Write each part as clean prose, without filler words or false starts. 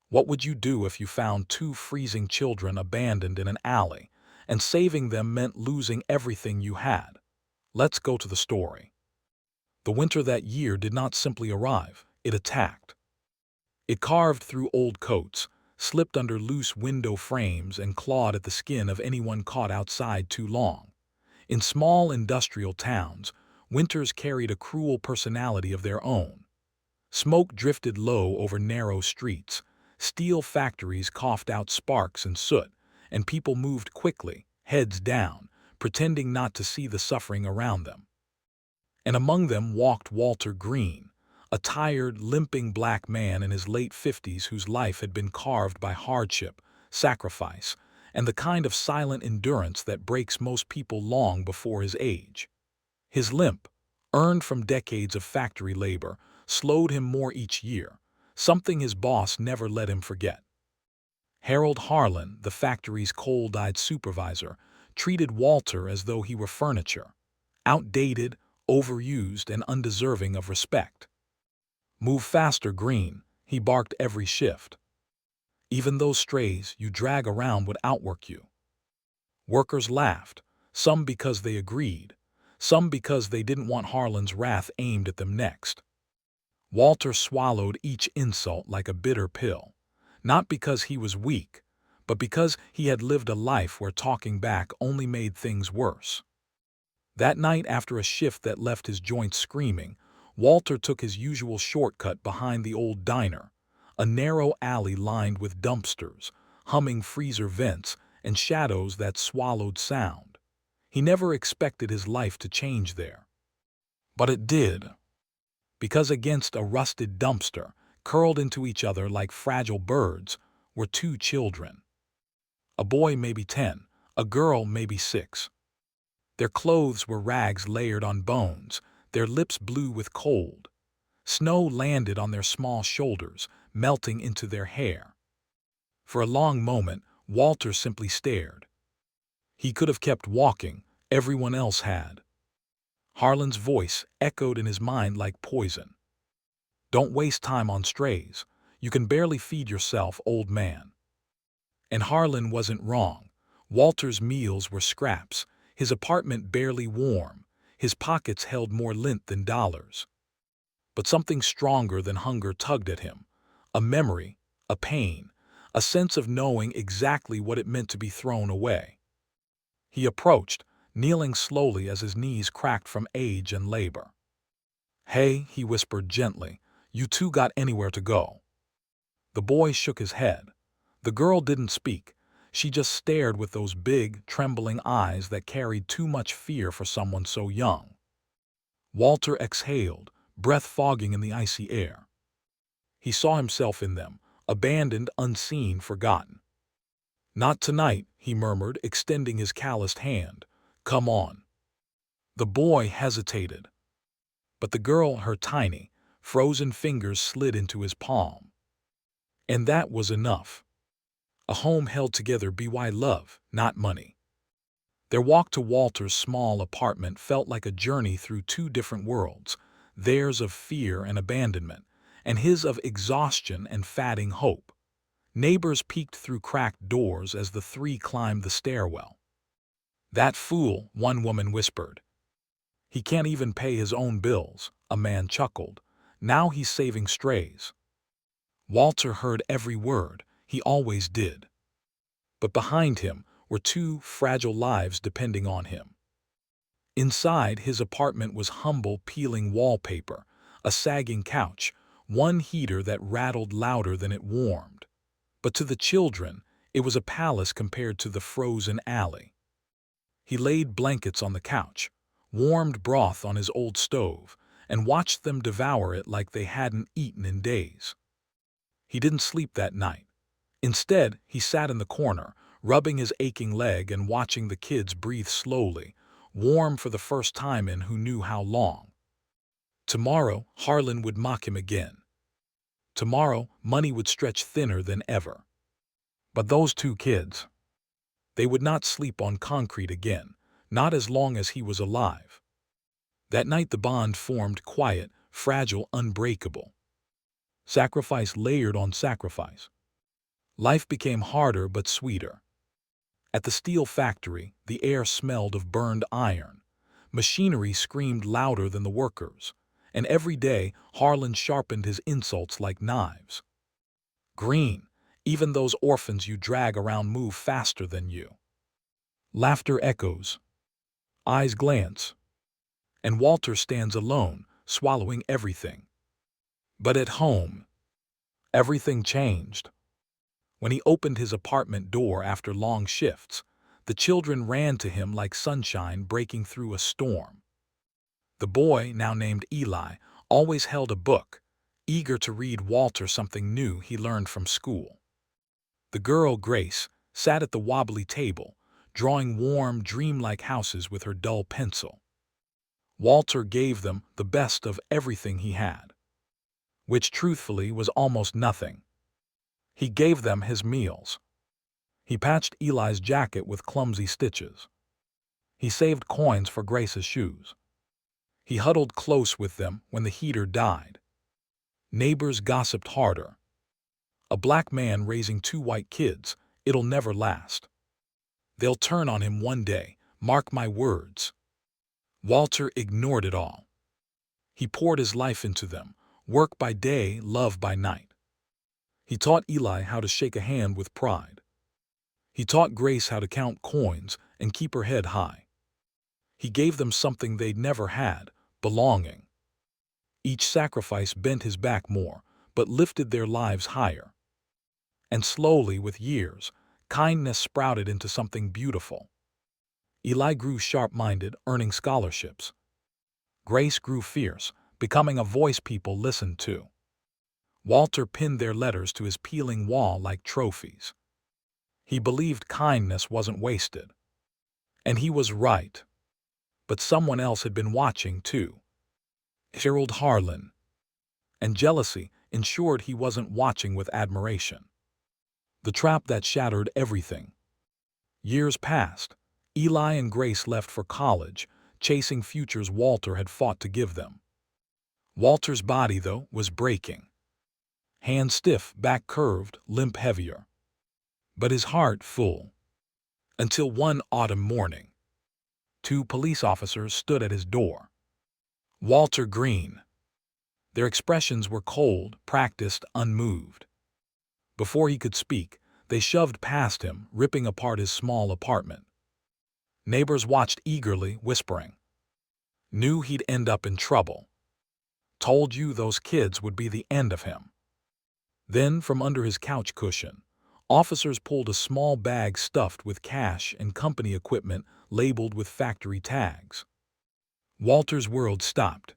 What would you do if you found two freezing children abandoned in an alley, and saving them meant losing everything you had? Let's go to the story. The winter that year did not simply arrive, it attacked. It carved through old coats, slipped under loose window frames, and clawed at the skin of anyone caught outside too long. In small industrial towns, winters carried a cruel personality of their own. Smoke drifted low over narrow streets, steel factories coughed out sparks and soot, and people moved quickly, heads down, pretending not to see the suffering around them. And among them walked Walter Green, a tired, limping black man in his late 50s whose life had been carved by hardship, sacrifice, and the kind of silent endurance that breaks most people long before his age. His limp, earned from decades of factory labor, slowed him more each year, something his boss never let him forget. Harold Harlan, the factory's cold-eyed supervisor, treated Walter as though he were furniture, outdated, overused, and undeserving of respect. "Move faster, Green," he barked every shift. "Even those strays you drag around would outwork you." Workers laughed, some because they agreed, some because they didn't want Harlan's wrath aimed at them next. Walter swallowed each insult like a bitter pill, not because he was weak, but because he had lived a life where talking back only made things worse. That night, after a shift that left his joints screaming, Walter took his usual shortcut behind the old diner, a narrow alley lined with dumpsters, humming freezer vents, and shadows that swallowed sound. He never expected his life to change there. But it did. Because against a rusted dumpster, curled into each other like fragile birds, were two children. A boy maybe 10, a girl maybe 6. Their clothes were rags layered on bones, their lips blue with cold. Snow landed on their small shoulders, melting into their hair. For a long moment, Walter simply stared. He could have kept walking, everyone else had. Harlan's voice echoed in his mind like poison. "Don't waste time on strays. You can barely feed yourself, old man." And Harlan wasn't wrong. Walter's meals were scraps, his apartment barely warm, his pockets held more lint than dollars. But something stronger than hunger tugged at him, a memory, a pain, a sense of knowing exactly what it meant to be thrown away. He approached, kneeling slowly as his knees cracked from age and labor. "Hey," he whispered gently, "you two got anywhere to go?" The boy shook his head. The girl didn't speak. She just stared with those big, trembling eyes that carried too much fear for someone so young. Walter exhaled, breath fogging in the icy air. He saw himself in them, abandoned, unseen, forgotten. "Not tonight," he murmured, extending his calloused hand. "Come on." The boy hesitated. But the girl, her tiny, frozen fingers slid into his palm. And that was enough. A home held together by love, not money. Their walk to Walter's small apartment felt like a journey through two different worlds, theirs of fear and abandonment, and his of exhaustion and fading hope. Neighbors peeked through cracked doors as the three climbed the stairwell. "That fool," one woman whispered. "He can't even pay his own bills," a man chuckled. "Now he's saving strays." Walter heard every word, he always did. But behind him were two fragile lives depending on him. Inside, his apartment was humble, peeling wallpaper, a sagging couch, one heater that rattled louder than it warmed. But to the children, it was a palace compared to the frozen alley. He laid blankets on the couch, warmed broth on his old stove, and watched them devour it like they hadn't eaten in days. He didn't sleep that night. Instead, he sat in the corner, rubbing his aching leg and watching the kids breathe slowly, warm for the first time in who knew how long. Tomorrow, Harlan would mock him again. Tomorrow, money would stretch thinner than ever. But those two kids, they would not sleep on concrete again, not as long as he was alive. That night the bond formed, quiet, fragile, unbreakable. Sacrifice layered on sacrifice. Life became harder but sweeter. At the steel factory, the air smelled of burned iron. Machinery screamed louder than the workers, and every day Harlan sharpened his insults like knives. Green, even those orphans you drag around move faster than you. Laughter echoes, eyes glance, and Walter stands alone, swallowing everything. But at home, everything changed. When he opened his apartment door after long shifts, the children ran to him like sunshine breaking through a storm. The boy, now named Eli, always held a book, eager to read Walter something new he learned from school. The girl, Grace, sat at the wobbly table, drawing warm, dreamlike houses with her dull pencil. Walter gave them the best of everything he had, which truthfully was almost nothing. He gave them his meals. He patched Eli's jacket with clumsy stitches. He saved coins for Grace's shoes. He huddled close with them when the heater died. Neighbors gossiped harder. A black man raising 2 white kids, it'll never last. They'll turn on him one day, mark my words. Walter ignored it all. He poured his life into them, work by day, love by night. He taught Eli how to shake a hand with pride. He taught Grace how to count coins and keep her head high. He gave them something they'd never had, belonging. Each sacrifice bent his back more, but lifted their lives higher. And slowly, with years, kindness sprouted into something beautiful. Eli grew sharp-minded, earning scholarships. Grace grew fierce, becoming a voice people listened to. Walter pinned their letters to his peeling wall like trophies. He believed kindness wasn't wasted. And he was right. But someone else had been watching, too. Harold Harlan. And jealousy ensured he wasn't watching with admiration. The trap that shattered everything. Years passed. Eli and Grace left for college, chasing futures Walter had fought to give them. Walter's body, though, was breaking. Hands stiff, back curved, limp heavier. But his heart full. Until one autumn morning, 2 police officers stood at his door. Walter Green. Their expressions were cold, practiced, unmoved. Before he could speak, they shoved past him, ripping apart his small apartment. Neighbors watched eagerly, whispering. Knew he'd end up in trouble. Told you those kids would be the end of him. Then, from under his couch cushion, officers pulled a small bag stuffed with cash and company equipment labeled with factory tags. Walter's world stopped.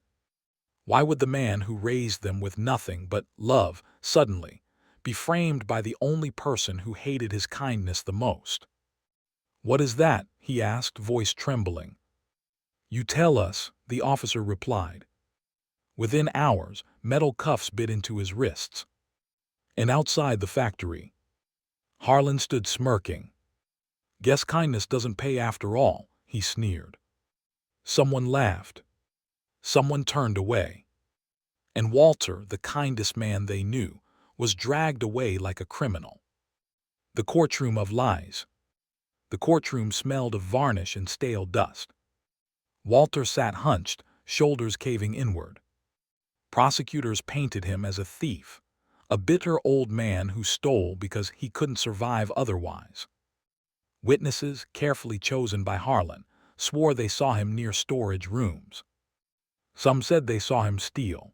Why would the man who raised them with nothing but love suddenly be framed by the only person who hated his kindness the most? "What is that?" he asked, voice trembling. "You tell us," the officer replied. Within hours, metal cuffs bit into his wrists. And outside the factory, Harlan stood smirking. "Guess kindness doesn't pay after all," he sneered. Someone laughed. Someone turned away. And Walter, the kindest man they knew, was dragged away like a criminal. The courtroom of lies. The courtroom smelled of varnish and stale dust. Walter sat hunched, shoulders caving inward. Prosecutors painted him as a thief, a bitter old man who stole because he couldn't survive otherwise. Witnesses, carefully chosen by Harlan, swore they saw him near storage rooms. Some said they saw him steal.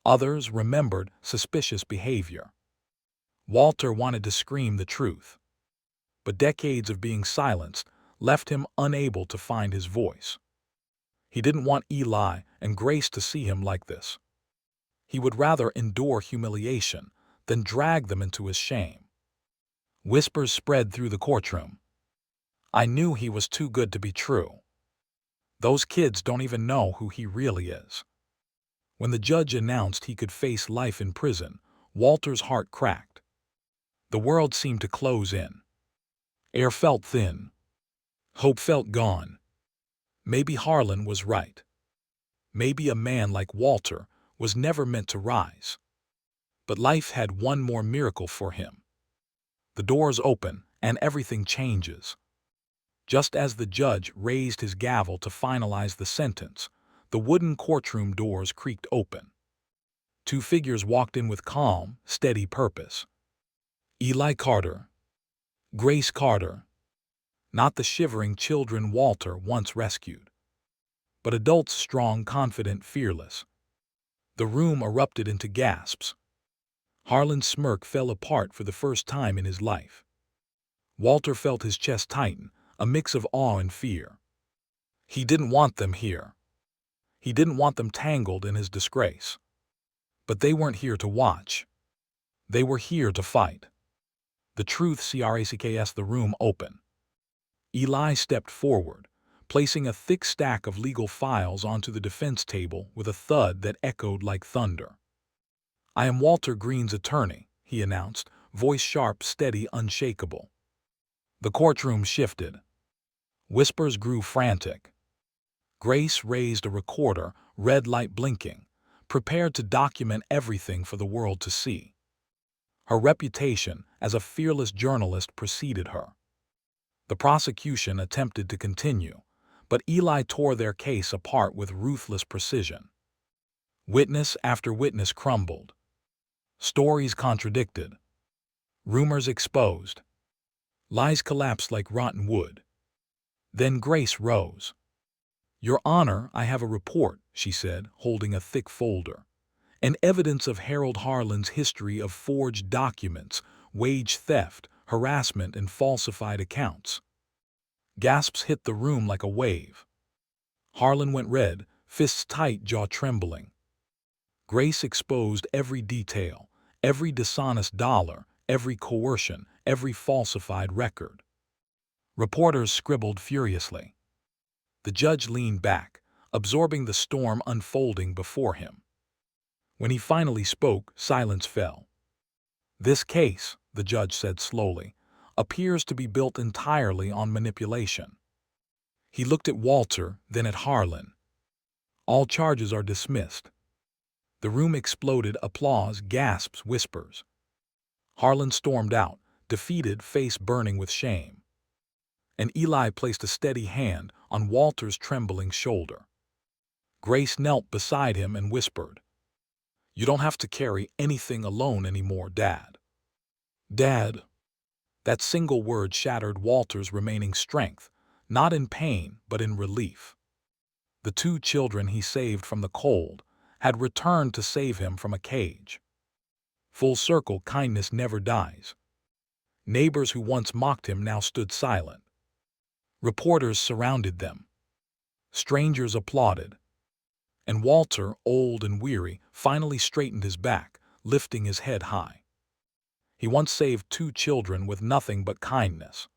Others remembered suspicious behavior. Walter wanted to scream the truth, but decades of being silenced left him unable to find his voice. He didn't want Eli and Grace to see him like this. He would rather endure humiliation than drag them into his shame. Whispers spread through the courtroom. "I knew he was too good to be true. Those kids don't even know who he really is." When the judge announced he could face life in prison, Walter's heart cracked. The world seemed to close in. Air felt thin. Hope felt gone. Maybe Harlan was right. Maybe a man like Walter was never meant to rise. But life had one more miracle for him. The doors open, and everything changes. Just as the judge raised his gavel to finalize the sentence, the wooden courtroom doors creaked open. Two figures walked in with calm, steady purpose. Eli Carter, Grace Carter. Not the shivering children Walter once rescued, but adults strong, confident, fearless. The room erupted into gasps. Harlan's smirk fell apart for the first time in his life. Walter felt his chest tighten, a mix of awe and fear. He didn't want them here. He didn't want them tangled in his disgrace. But they weren't here to watch. They were here to fight. The truth cracks the room open. Eli stepped forward, placing a thick stack of legal files onto the defense table with a thud that echoed like thunder. "I am Walter Green's attorney," he announced, voice sharp, steady, unshakable. The courtroom shifted. Whispers grew frantic. Grace raised a recorder, red light blinking, prepared to document everything for the world to see. Her reputation as a fearless journalist preceded her. The prosecution attempted to continue, but Eli tore their case apart with ruthless precision. Witness after witness crumbled. Stories contradicted. Rumors exposed. Lies collapsed like rotten wood. Then Grace rose. "Your Honor, I have a report," she said, holding a thick folder. "An evidence of Harold Harlan's history of forged documents, wage theft, harassment, and falsified accounts." Gasps hit the room like a wave. Harlan went red, fists tight, jaw trembling. Grace exposed every detail, every dishonest dollar, every coercion, every falsified record. Reporters scribbled furiously. The judge leaned back, absorbing the storm unfolding before him. When he finally spoke, silence fell. "This case," the judge said slowly, "appears to be built entirely on manipulation." He looked at Walter, then at Harlan. "All charges are dismissed." The room exploded, applause, gasps, whispers. Harlan stormed out, defeated, face burning with shame. And Eli placed a steady hand on Walter's trembling shoulder. Grace knelt beside him and whispered, "You don't have to carry anything alone anymore, Dad." "Dad." That single word shattered Walter's remaining strength, not in pain, but in relief. The two children he saved from the cold had returned to save him from a cage. Full circle, kindness never dies. Neighbors who once mocked him now stood silent. Reporters surrounded them. Strangers applauded. And Walter, old and weary, finally straightened his back, lifting his head high. He once saved two children with nothing but kindness.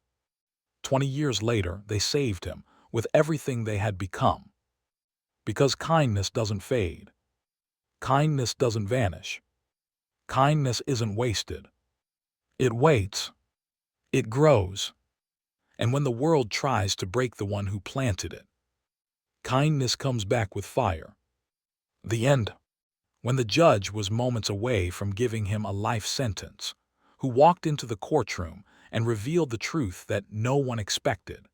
20 years later, they saved him, with everything they had become. Because kindness doesn't fade. Kindness doesn't vanish. Kindness isn't wasted. It waits. It grows. And when the world tries to break the one who planted it, kindness comes back with fire. The end. When the judge was moments away from giving him a life sentence, who walked into the courtroom and revealed the truth that no one expected.